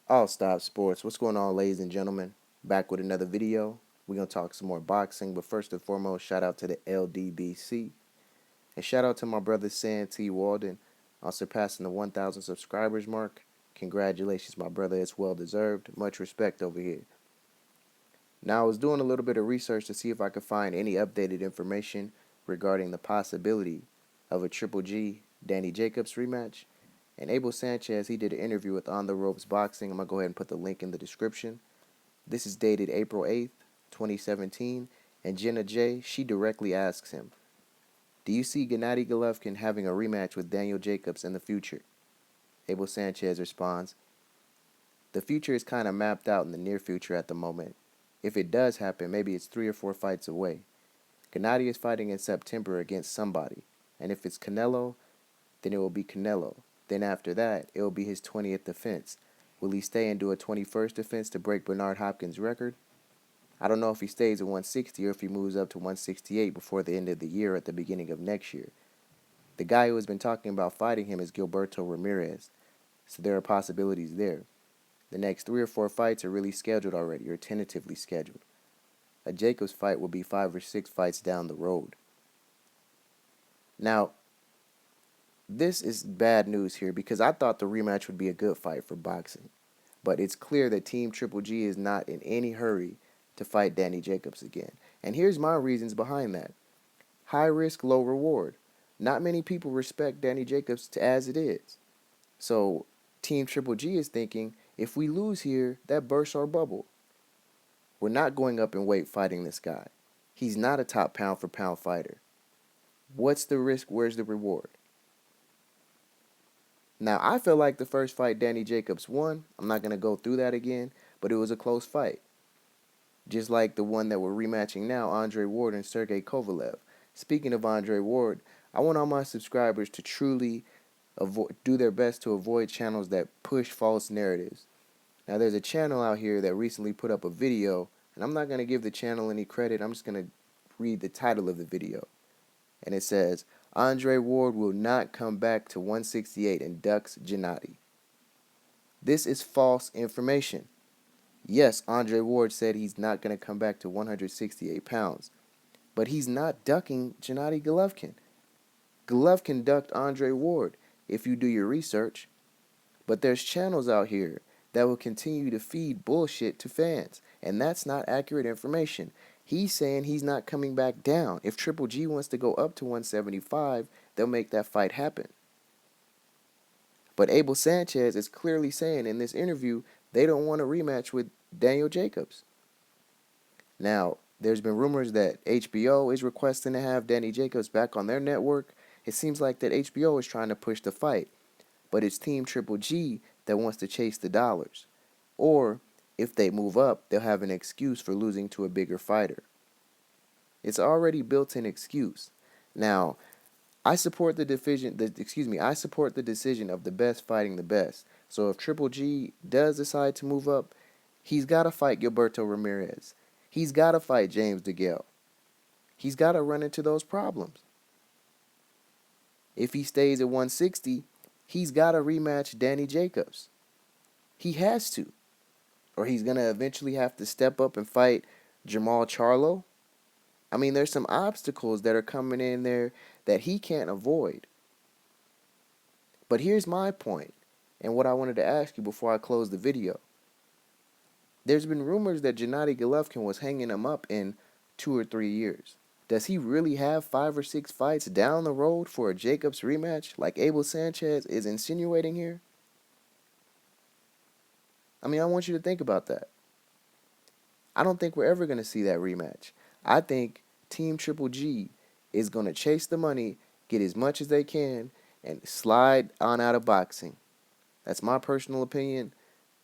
All Stop Sports. What's going on, ladies and gentlemen? Back with another video. We're going to talk some more boxing, but first and foremost, shout out to the LDBC. And shout out to my brother Sam T. Walden on surpassing the 1,000 subscribers mark. Congratulations, my brother. It's well deserved. Much respect over here. Now, I was doing a little bit of research to see if I could find any updated information regarding the possibility of a Triple G Danny Jacobs rematch. And Abel Sanchez, he did an interview with On the Ropes Boxing. I'm going to go ahead and put the link in the description. This is dated April 8th, 2017, and Jenna J, she directly asks him, do you see Gennady Golovkin having a rematch with Daniel Jacobs in the future? Abel Sanchez responds, the future is kind of mapped out in the near future at the moment. If it does happen, maybe it's 3 or 4 fights away. Gennady is fighting in September against somebody, and if it's Canelo, then it will be Canelo. Then after that, it will be his 20th defense. Will he stay and do a 21st defense to break Bernard Hopkins' record? I don't know if he stays at 160 or if he moves up to 168 before the end of the year or at the beginning of next year. The guy who has been talking about fighting him is Gilberto Ramirez, so there are possibilities there. The next 3 or 4 fights are really scheduled already or tentatively scheduled. A Jacobs fight will be 5 or 6 fights down the road. Now, this is bad news here because I thought the rematch would be a good fight for boxing. But it's clear that Team Triple G is not in any hurry to fight Danny Jacobs again. And here's my reasons behind that. High risk, low reward. Not many people respect Danny Jacobs as it is. So Team Triple G is thinking, if we lose here, that bursts our bubble. We're not going up in weight fighting this guy. He's not a top pound for pound fighter. What's the risk? Where's the reward? Now, I feel like the first fight Danny Jacobs won. I'm not going to go through that again, but it was a close fight. Just like the one that we're rematching now, Andre Ward and Sergey Kovalev. Speaking of Andre Ward, I want all my subscribers to truly do their best to avoid channels that push false narratives. Now, there's a channel out here that recently put up a video, and I'm not going to give the channel any credit. I'm just going to read the title of the video. And it says, Andre Ward will not come back to 168 and ducks Gennady. This is false information. Yes, Andre Ward said he's not going to come back to 168 pounds, but he's not ducking Gennady Golovkin. Golovkin ducked Andre Ward, if you do your research. But there's channels out here that will continue to feed bullshit to fans, and that's not accurate information. He's saying he's not coming back down. If Triple G wants to go up to 175, they'll make that fight happen. But Abel Sanchez is clearly saying in this interview they don't want a rematch with Daniel Jacobs. Now, there's been rumors that HBO is requesting to have Danny Jacobs back on their network. It seems like that HBO is trying to push the fight, but it's Team Triple G that wants to chase the dollars. Or, if they move up, they'll have an excuse for losing to a bigger fighter. It's already built-in excuse. Now, I support the I support the decision of the best fighting the best. So if Triple G does decide to move up, he's got to fight Gilberto Ramirez. He's got to fight James DeGale. He's got to run into those problems. If he stays at 160, he's got to rematch Danny Jacobs. He has to. Or he's going to eventually have to step up and fight Jamal Charlo. I mean, there's some obstacles that are coming in there that he can't avoid. But here's my point, and what I wanted to ask you before I close the video. There's been rumors that Gennady Golovkin was hanging him up in 2 or 3 years. Does he really have 5 or 6 fights down the road for a Jacobs rematch like Abel Sanchez is insinuating here? I mean, I want you to think about that. I don't think we're ever going to see that rematch. I think Team Triple G is going to chase the money, get as much as they can, and slide on out of boxing. That's my personal opinion.